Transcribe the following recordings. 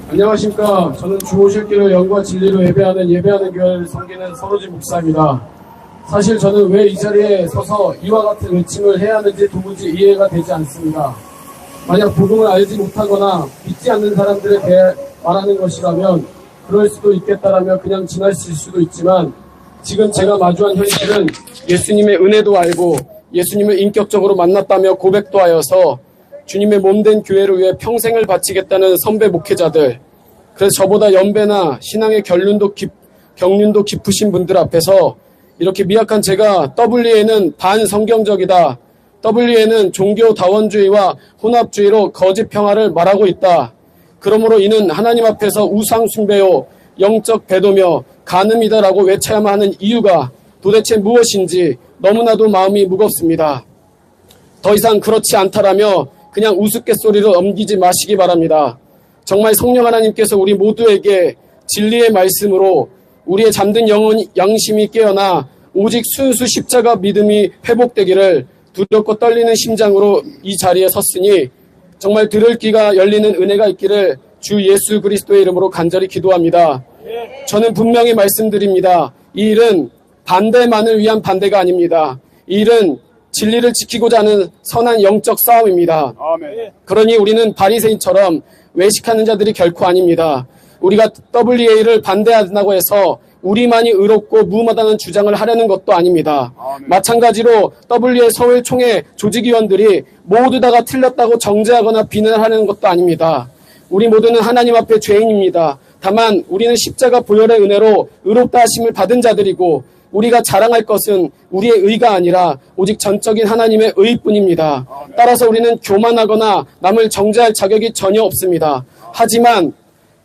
안녕하십니까. 저는 주오실기로 영과 진리로 예배하는 교회를 섬기는 서로지 목사입니다. 사실 저는 왜 이 자리에 서서 이와 같은 외침을 해야 하는지 도무지 이해가 되지 않습니다. 만약 복음을 알지 못하거나 믿지 않는 사람들에 대해 말하는 것이라면 그럴 수도 있겠다라며 그냥 지나칠 수도 있지만, 지금 제가 마주한 현실은 예수님의 은혜도 알고 예수님을 인격적으로 만났다며 고백도 하여서 주님의 몸된 교회를 위해 평생을 바치겠다는 선배 목회자들, 그래서 저보다 연배나 신앙의 경륜도 깊으신 분들 앞에서 이렇게 미약한 제가 WA는 반성경적이다, WA는 종교다원주의와 혼합주의로 거짓 평화를 말하고 있다, 그러므로 이는 하나님 앞에서 우상 숭배요 영적 배도며 간음이다라고 외쳐야만 하는 이유가 도대체 무엇인지 너무나도 마음이 무겁습니다. 더 이상 그렇지 않다라며 그냥 우스갯소리로 넘기지 마시기 바랍니다. 정말 성령 하나님께서 우리 모두에게 진리의 말씀으로 우리의 잠든 영혼 양심이 깨어나 오직 순수 십자가 믿음이 회복되기를 두렵고 떨리는 심장으로 이 자리에 섰으니 정말 들을 귀가 열리는 은혜가 있기를 주 예수 그리스도의 이름으로 간절히 기도합니다. 저는 분명히 말씀드립니다. 이 일은 반대만을 위한 반대가 아닙니다. 이 일은 진리를 지키고자 하는 선한 영적 싸움입니다. 아멘. 그러니 우리는 바리새인처럼 외식하는 자들이 결코 아닙니다. 우리가 WA를 반대한다고 해서 우리만이 의롭고 무음하다는 주장을 하려는 것도 아닙니다. 아멘. 마찬가지로 WA 서울총회 조직위원들이 모두 다가 틀렸다고 정죄하거나 비난하는 것도 아닙니다. 우리 모두는 하나님 앞에 죄인입니다. 다만 우리는 십자가 보혈의 은혜로 의롭다 하심을 받은 자들이고, 우리가 자랑할 것은 우리의 의가 아니라 오직 전적인 하나님의 의뿐입니다. 따라서 우리는 교만하거나 남을 정죄할 자격이 전혀 없습니다. 하지만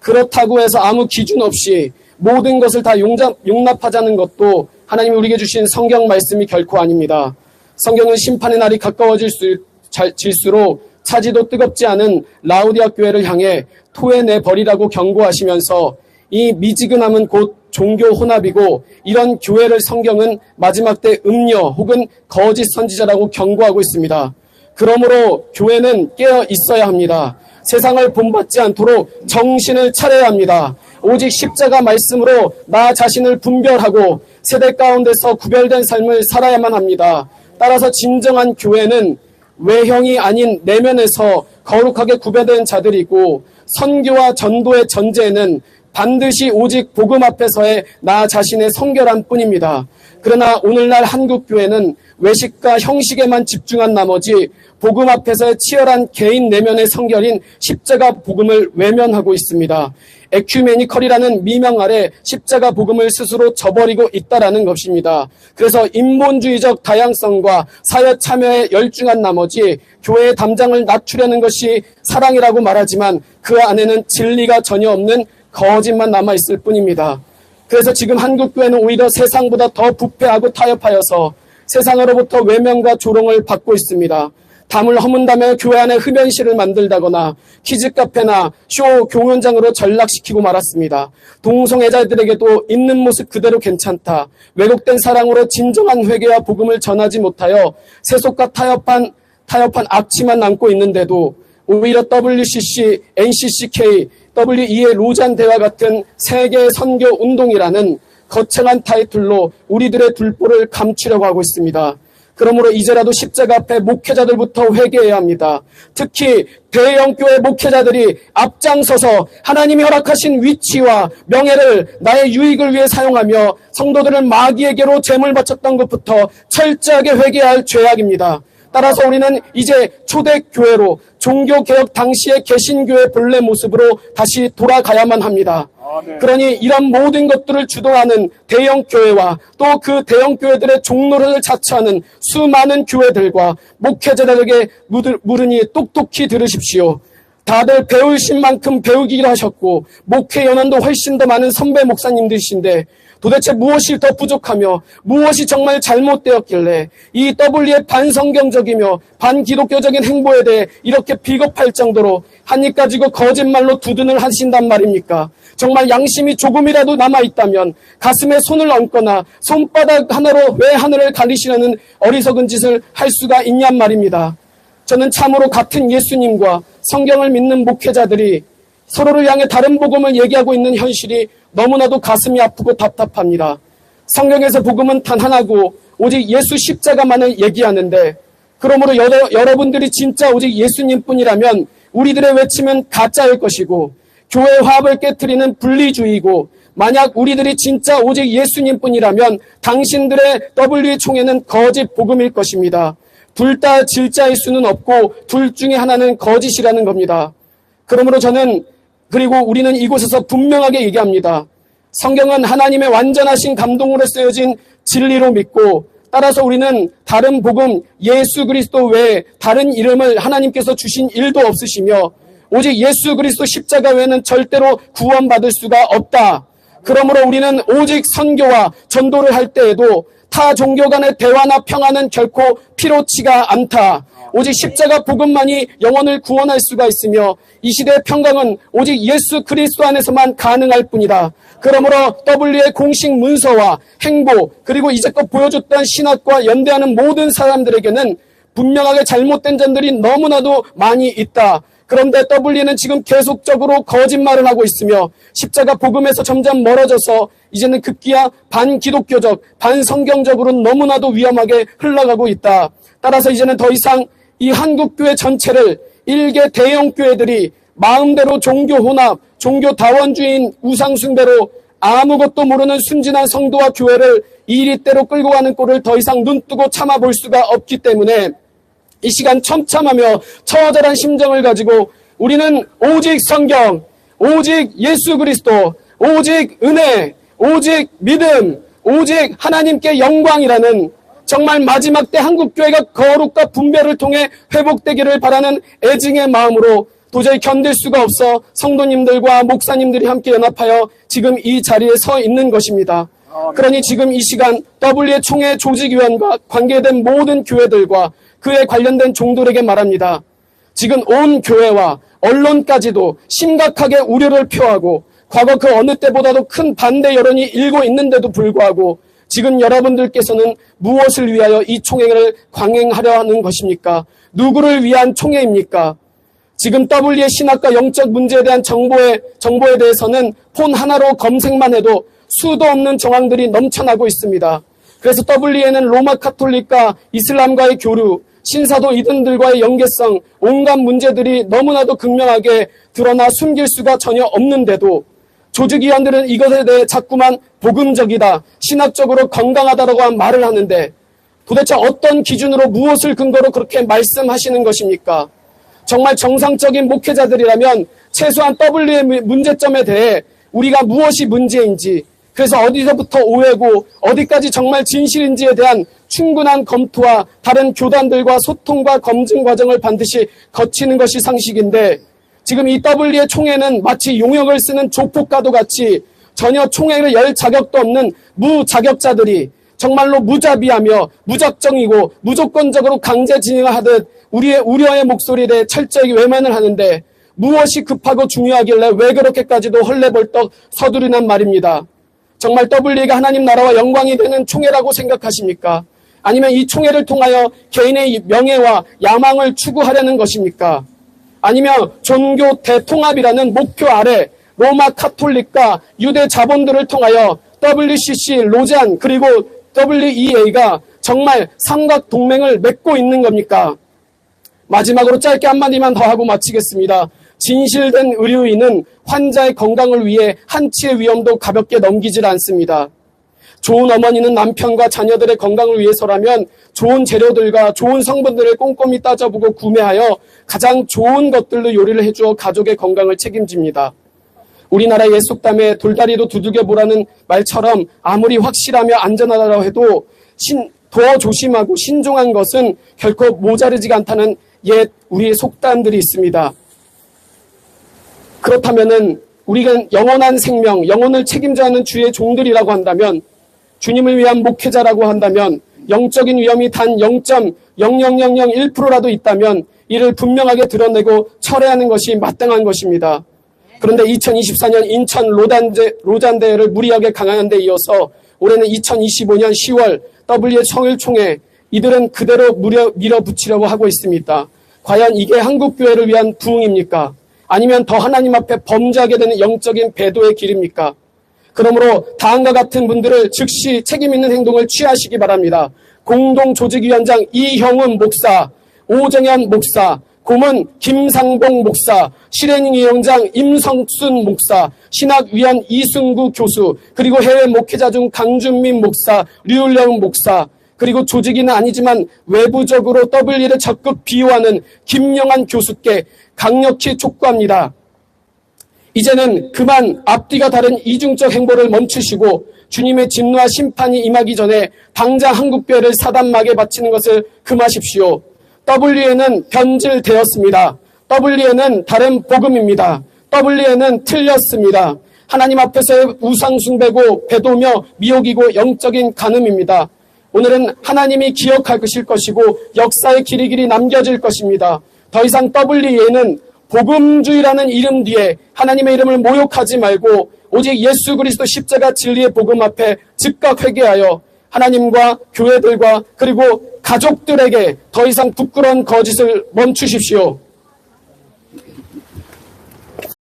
그렇다고 해서 아무 기준 없이 모든 것을 다 용납하자는 것도 하나님이 우리에게 주신 성경 말씀이 결코 아닙니다. 성경은 심판의 날이 가까워질수록 차지도 뜨겁지 않은 라우디아 교회를 향해 토해내버리라고 경고하시면서 이 미지근함은 곧 종교 혼합이고, 이런 교회를 성경은 마지막 때 음녀 혹은 거짓 선지자라고 경고하고 있습니다. 그러므로 교회는 깨어 있어야 합니다. 세상을 본받지 않도록 정신을 차려야 합니다. 오직 십자가 말씀으로 나 자신을 분별하고 세대 가운데서 구별된 삶을 살아야만 합니다. 따라서 진정한 교회는 외형이 아닌 내면에서 거룩하게 구별된 자들이고, 선교와 전도의 전제는 반드시 오직 복음 앞에서의 나 자신의 성결함 뿐입니다. 그러나 오늘날 한국교회는 외식과 형식에만 집중한 나머지 복음 앞에서의 치열한 개인 내면의 성결인 십자가 복음을 외면하고 있습니다. 에큐메니컬이라는 미명 아래 십자가 복음을 스스로 저버리고 있다라는 것입니다. 그래서 인본주의적 다양성과 사회 참여에 열중한 나머지 교회의 담장을 낮추려는 것이 사랑이라고 말하지만 그 안에는 진리가 전혀 없는 거짓만 남아있을 뿐입니다. 그래서 지금 한국교회는 오히려 세상보다 더 부패하고 타협하여서 세상으로부터 외면과 조롱을 받고 있습니다. 담을 허문다며 교회 안에 흡연실을 만들다거나 키즈카페나 쇼 공연장으로 전락시키고 말았습니다. 동성애자들에게도 있는 모습 그대로 괜찮다, 왜곡된 사랑으로 진정한 회개와 복음을 전하지 못하여 세속과 타협한 악취만 남고 있는데도 오히려 WCC, NCCK, WE의 로잔 대화 같은 세계 선교 운동이라는 거창한 타이틀로 우리들의 둘보를 감추려고 하고 있습니다. 그러므로 이제라도 십자가 앞에 목회자들부터 회개해야 합니다. 특히 대형교회 목회자들이 앞장서서 하나님이 허락하신 위치와 명예를 나의 유익을 위해 사용하며 성도들을 마귀에게로 제물 바쳤던 것부터 철저하게 회개해야 할 죄악입니다. 따라서 우리는 이제 초대교회로 종교개혁 당시의 개신교의 본래 모습으로 다시 돌아가야만 합니다. 아멘. 그러니 이런 모든 것들을 주도하는 대형교회와 또 그 대형교회들의 종로를 자처하는 수많은 교회들과 목회자들에게 물으니 똑똑히 들으십시오. 다들 배우신 만큼 배우기로 하셨고 목회 연원도 훨씬 더 많은 선배 목사님들이신데 도대체 무엇이 더 부족하며 무엇이 정말 잘못되었길래 이 W의 반성경적이며 반기독교적인 행보에 대해 이렇게 비겁할 정도로 한입 가지고 거짓말로 두둔을 하신단 말입니까? 정말 양심이 조금이라도 남아있다면 가슴에 손을 얹거나 손바닥 하나로 왜 하늘을 가리시려는 어리석은 짓을 할 수가 있냔 말입니다. 저는 참으로 같은 예수님과 성경을 믿는 목회자들이 서로를 향해 다른 복음을 얘기하고 있는 현실이 너무나도 가슴이 아프고 답답합니다. 성경에서 복음은 단 하나고 오직 예수 십자가만을 얘기하는데, 그러므로 여러분들이 진짜 오직 예수님뿐이라면 우리들의 외침은 가짜일 것이고 교회 화합을 깨트리는 분리주의고, 만약 우리들이 진짜 오직 예수님뿐이라면 당신들의 W 총회는 거짓 복음일 것입니다. 둘 다 질자일 수는 없고 둘 중에 하나는 거짓이라는 겁니다. 그러므로 그리고 우리는 이곳에서 분명하게 얘기합니다. 성경은 하나님의 완전하신 감동으로 쓰여진 진리로 믿고, 따라서 우리는 다른 복음 예수 그리스도 외에 다른 이름을 하나님께서 주신 일도 없으시며 오직 예수 그리스도 십자가 외에는 절대로 구원받을 수가 없다. 그러므로 우리는 오직 선교와 전도를 할 때에도 타 종교 간의 대화나 평화는 결코 필요치가 않다. 오직 십자가 복음만이 영혼을 구원할 수가 있으며 이 시대의 평강은 오직 예수 그리스도 안에서만 가능할 뿐이다. 그러므로 W의 공식 문서와 행보, 그리고 이제껏 보여줬던 신학과 연대하는 모든 사람들에게는 분명하게 잘못된 점들이 너무나도 많이 있다. 그런데 W는 지금 계속적으로 거짓말을 하고 있으며 십자가 복음에서 점점 멀어져서 이제는 급기야 반기독교적, 반성경적으로 너무나도 위험하게 흘러가고 있다. 따라서 이제는 더 이상 이 한국교회 전체를 일개 대형교회들이 마음대로 종교 혼합, 종교 다원주의인 우상숭배로 아무것도 모르는 순진한 성도와 교회를 이리대로 끌고 가는 꼴을 더 이상 눈뜨고 참아볼 수가 없기 때문에 이 시간 첨참하며 처절한 심정을 가지고 우리는 오직 성경, 오직 예수 그리스도, 오직 은혜, 오직 믿음, 오직 하나님께 영광이라는 정말 마지막 때 한국교회가 거룩과 분별을 통해 회복되기를 바라는 애증의 마음으로 도저히 견딜 수가 없어 성도님들과 목사님들이 함께 연합하여 지금 이 자리에 서 있는 것입니다. 그러니 지금 이 시간 W의 총회 조직위원과 관계된 모든 교회들과 그에 관련된 종들에게 말합니다. 지금 온 교회와 언론까지도 심각하게 우려를 표하고 과거 그 어느 때보다도 큰 반대 여론이 일고 있는데도 불구하고 지금 여러분들께서는 무엇을 위하여 이 총회를 강행하려 하는 것입니까? 누구를 위한 총회입니까? 지금 W의 신학과 영적 문제에 대한 정보에 대해서는 폰 하나로 검색만 해도 수도 없는 정황들이 넘쳐나고 있습니다. 그래서 W에는 로마 카톨릭과 이슬람과의 교류, 신사도 이단들과의 연계성, 온갖 문제들이 너무나도 극명하게 드러나 숨길 수가 전혀 없는데도 조직위원들은 이것에 대해 자꾸만 복음적이다, 신학적으로 건강하다라고 말을 하는데 도대체 어떤 기준으로 무엇을 근거로 그렇게 말씀하시는 것입니까? 정말 정상적인 목회자들이라면 최소한 W의 문제점에 대해 우리가 무엇이 문제인지, 그래서 어디서부터 오해고 어디까지 정말 진실인지에 대한 충분한 검토와 다른 교단들과 소통과 검증 과정을 반드시 거치는 것이 상식인데, 지금 이 W의 총회는 마치 용역을 쓰는 조폭과도 같이 전혀 총회를 열 자격도 없는 무자격자들이 정말로 무자비하며 무작정이고 무조건적으로 강제 진행하듯 우리의 우려의 목소리에 대해 철저히 외면을 하는데 무엇이 급하고 중요하길래 왜 그렇게까지도 헐레벌떡 서두르nan 말입니다. 정말 W가 하나님 나라와 영광이 되는 총회라고 생각하십니까? 아니면 이 총회를 통하여 개인의 명예와 야망을 추구하려는 것입니까? 아니면 종교 대통합이라는 목표 아래 로마 카톨릭과 유대 자본들을 통하여 WCC, 로잔, 그리고 WEA가 정말 삼각 동맹을 맺고 있는 겁니까? 마지막으로 짧게 한마디만 더 하고 마치겠습니다. 진실된 의료인은 환자의 건강을 위해 한치의 위험도 가볍게 넘기질 않습니다. 좋은 어머니는 남편과 자녀들의 건강을 위해서라면 좋은 재료들과 좋은 성분들을 꼼꼼히 따져보고 구매하여 가장 좋은 것들로 요리를 해주어 가족의 건강을 책임집니다. 우리나라 옛 속담에 돌다리도 두들겨보라는 말처럼 아무리 확실하며 안전하다고 해도 더 조심하고 신중한 것은 결코 모자르지가 않다는 옛 우리의 속담들이 있습니다. 그렇다면은 우리가 영원한 생명, 영혼을 책임져야 하는 주의 종들이라고 한다면, 주님을 위한 목회자라고 한다면 영적인 위험이 단 0.00001%라도 있다면 이를 분명하게 드러내고 철회하는 것이 마땅한 것입니다. 그런데 2024년 인천 로잔대회를 무리하게 강행한 데 이어서 올해는 2025년 10월 W의 청일총회, 이들은 그대로 밀어붙이려고 하고 있습니다. 과연 이게 한국교회를 위한 부흥입니까? 아니면 더 하나님 앞에 범죄하게 되는 영적인 배도의 길입니까? 그러므로 다음과 같은 분들을 즉시 책임있는 행동을 취하시기 바랍니다. 공동조직위원장 이형훈 목사, 오정현 목사, 고문 김상봉 목사, 실행위원장 임성순 목사, 신학위원 이순구 교수, 그리고 해외 목회자 중 강준민 목사, 류일영 목사, 그리고 조직인은 아니지만 외부적으로 W를 적극 비호하는 김영한 교수께 강력히 촉구합니다. 이제는 그만 앞뒤가 다른 이중적 행보를 멈추시고 주님의 진노와 심판이 임하기 전에 당장 한국교회를 사단막에 바치는 것을 금하십시오. WN은 변질되었습니다. WN은 다른 복음입니다. WN은 틀렸습니다. 하나님 앞에서의 우상숭배고 배도며 미혹이고 영적인 간음입니다. 오늘은 하나님이 기억하실 것이고 역사의 길이 남겨질 것입니다. 더 이상 WN은 복음주의라는 이름 뒤에 하나님의 이름을 모욕하지 말고 오직 예수 그리스도 십자가 진리의 복음 앞에 즉각 회개하여 하나님과 교회들과 그리고 가족들에게 더 이상 부끄러운 거짓을 멈추십시오.